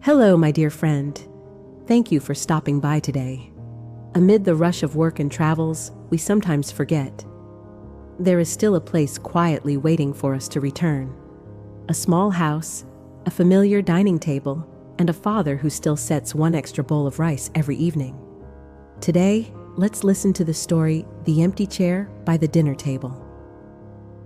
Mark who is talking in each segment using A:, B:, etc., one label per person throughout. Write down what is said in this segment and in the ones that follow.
A: Hello, my dear friend. Thank you for stopping by today. Amid the rush of work and travels, we sometimes forget. There is still a place quietly waiting for us to return. A small house, a familiar dining table, and a father who still sets one extra bowl of rice every evening. Today, let's listen to the story, The Empty Chair by the Dinner Table.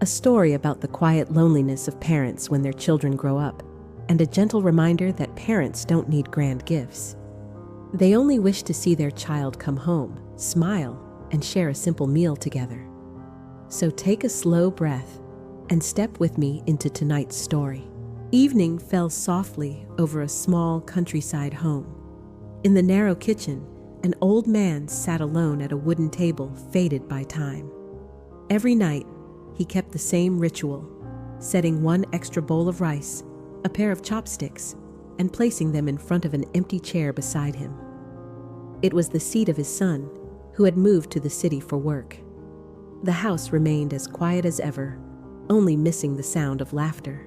A: A story about the quiet loneliness of parents when their children grow up, and a gentle reminder that parents don't need grand gifts. They only wish to see their child come home, smile, and share a simple meal together. So take a slow breath and step with me into tonight's story. Evening fell softly over a small countryside home. In the narrow kitchen, an old man sat alone at a wooden table faded by time. Every night, he kept the same ritual, setting one extra bowl of rice, a pair of chopsticks, and placing them in front of an empty chair beside him. It was the seat of his son, who had moved to the city for work. The house remained as quiet as ever, only missing the sound of laughter.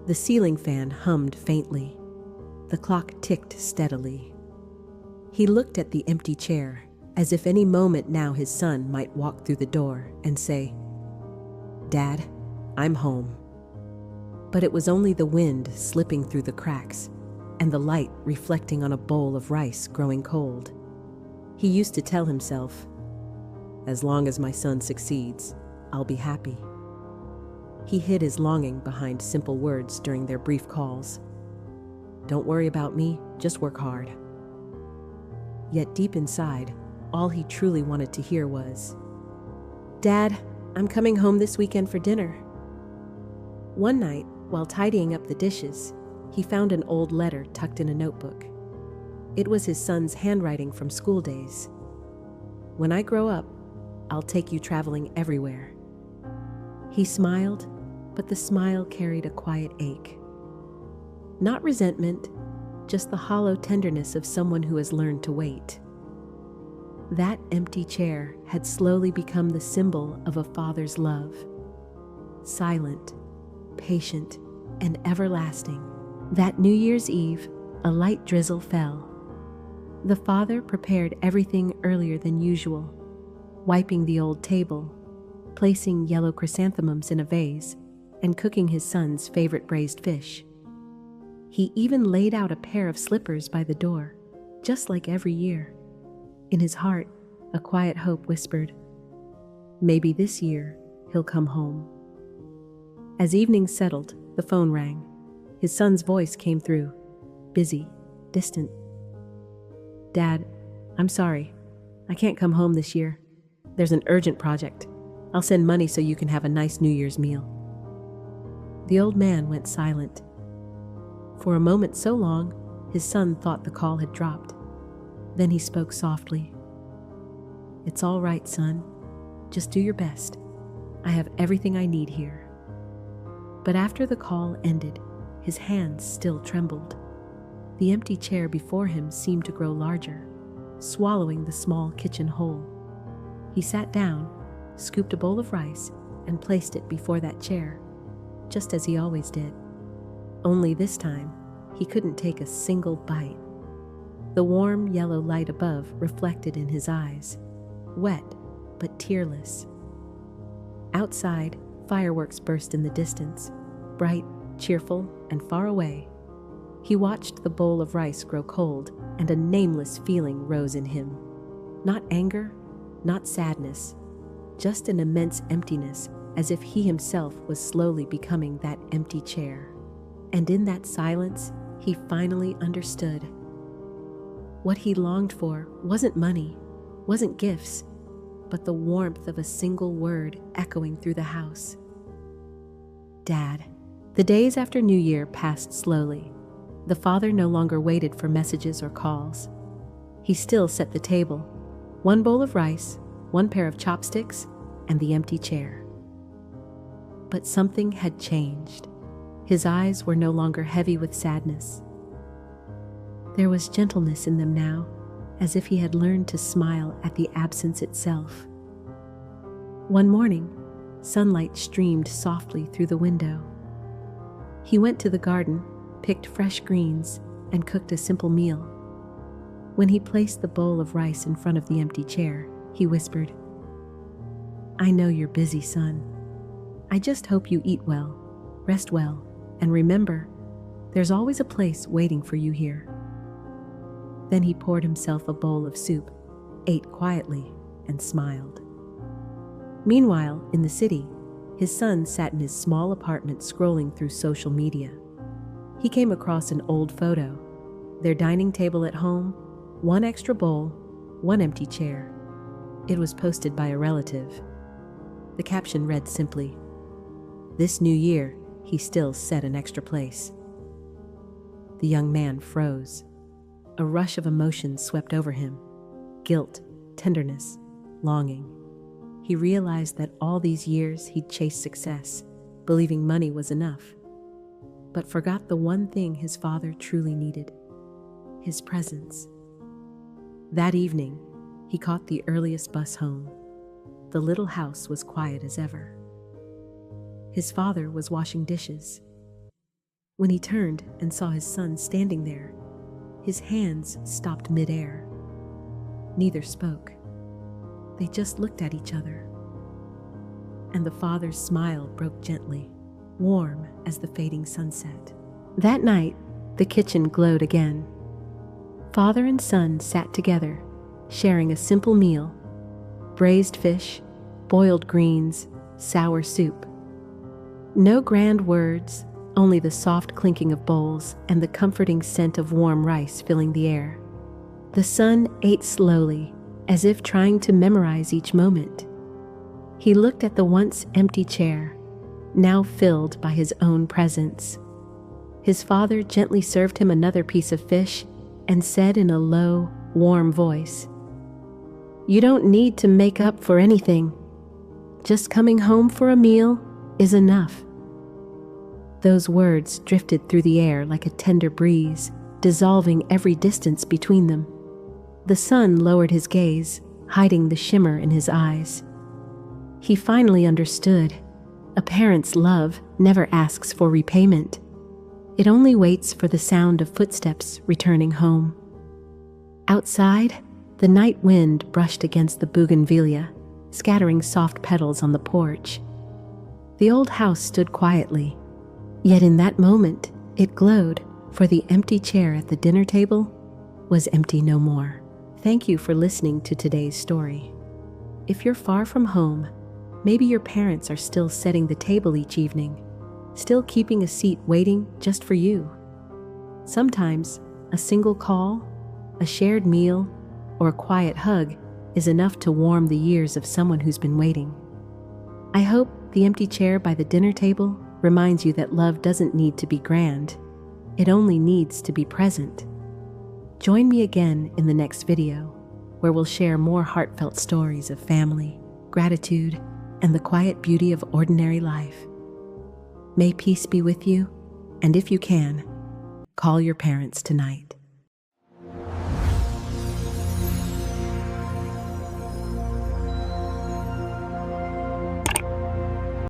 A: The ceiling fan hummed faintly. The clock ticked steadily. He looked at the empty chair, as if any moment now his son might walk through the door and say, "Dad, I'm home." But it was only the wind slipping through the cracks and the light reflecting on a bowl of rice growing cold. He used to tell himself, "As long as my son succeeds, I'll be happy." He hid his longing behind simple words during their brief calls. "Don't worry about me, just work hard." Yet deep inside, all he truly wanted to hear was, "Dad, I'm coming home this weekend for dinner." One night, while tidying up the dishes, he found an old letter tucked in a notebook. It was his son's handwriting from school days. "When I grow up, I'll take you traveling everywhere." He smiled, but the smile carried a quiet ache. Not resentment, just the hollow tenderness of someone who has learned to wait. That empty chair had slowly become the symbol of a father's love. Silent, patient, and everlasting. That New Year's Eve, a light drizzle fell. The father prepared everything earlier than usual, wiping the old table, placing yellow chrysanthemums in a vase, and cooking his son's favorite braised fish. He even laid out a pair of slippers by the door, just like every year. In his heart, a quiet hope whispered, "Maybe this year he'll come home." As evening settled, the phone rang. His son's voice came through, busy, distant. "Dad, I'm sorry. I can't come home this year. There's an urgent project. I'll send money so you can have a nice New Year's meal." The old man went silent. For a moment so long, his son thought the call had dropped. Then he spoke softly. "It's all right, son. Just do your best. I have everything I need here." But after the call ended, his hands still trembled. The empty chair before him seemed to grow larger, swallowing the small kitchen hole. He sat down, scooped a bowl of rice, and placed it before that chair, just as he always did. Only this time, he couldn't take a single bite. The warm yellow light above reflected in his eyes, wet but tearless. Outside, fireworks burst in the distance, bright, cheerful, and far away. He watched the bowl of rice grow cold, and a nameless feeling rose in him. Not anger, not sadness, just an immense emptiness, as if he himself was slowly becoming that empty chair. And in that silence, he finally understood. What he longed for wasn't money, wasn't gifts, but the warmth of a single word echoing through the house. Dad. The days after New Year passed slowly. The father no longer waited for messages or calls. He still set the table. One bowl of rice, one pair of chopsticks, and the empty chair. But something had changed. His eyes were no longer heavy with sadness. There was gentleness in them now, as if he had learned to smile at the absence itself. One morning, sunlight streamed softly through the window. He went to the garden, picked fresh greens, and cooked a simple meal. When he placed the bowl of rice in front of the empty chair, he whispered, "I know you're busy, son. I just hope you eat well, rest well, and remember, there's always a place waiting for you here." Then he poured himself a bowl of soup, ate quietly, and smiled. Meanwhile, in the city, his son sat in his small apartment scrolling through social media. He came across an old photo, their dining table at home, one extra bowl, one empty chair. It was posted by a relative. The caption read simply, "This new year, he still set an extra place." The young man froze. A rush of emotions swept over him. Guilt, tenderness, longing. He realized that all these years he'd chased success, believing money was enough, but forgot the one thing his father truly needed: his presence. That evening, he caught the earliest bus home. The little house was quiet as ever. His father was washing dishes. When he turned and saw his son standing there, his hands stopped midair. Neither spoke. They just looked at each other. And the father's smile broke gently, warm as the fading sunset. That night, the kitchen glowed again. Father and son sat together, sharing a simple meal: braised fish, boiled greens, sour soup. No grand words, only the soft clinking of bowls and the comforting scent of warm rice filling the air. The son ate slowly, as if trying to memorize each moment. He looked at the once empty chair, now filled by his own presence. His father gently served him another piece of fish and said in a low, warm voice, "You don't need to make up for anything. Just coming home for a meal is enough." Those words drifted through the air like a tender breeze, dissolving every distance between them. The son lowered his gaze, hiding the shimmer in his eyes. He finally understood. A parent's love never asks for repayment. It only waits for the sound of footsteps returning home. Outside, the night wind brushed against the bougainvillea, scattering soft petals on the porch. The old house stood quietly, yet in that moment it glowed, for the empty chair at the dinner table was empty no more. Thank you for listening to today's story. If you're far from home, maybe your parents are still setting the table each evening, still keeping a seat waiting just for you. Sometimes a single call, a shared meal, or a quiet hug is enough to warm the years of someone who's been waiting. I hope the empty chair by the dinner table reminds you that love doesn't need to be grand. It only needs to be present. Join me again in the next video, where we'll share more heartfelt stories of family, gratitude, and the quiet beauty of ordinary life. May peace be with you, and if you can, call your parents tonight.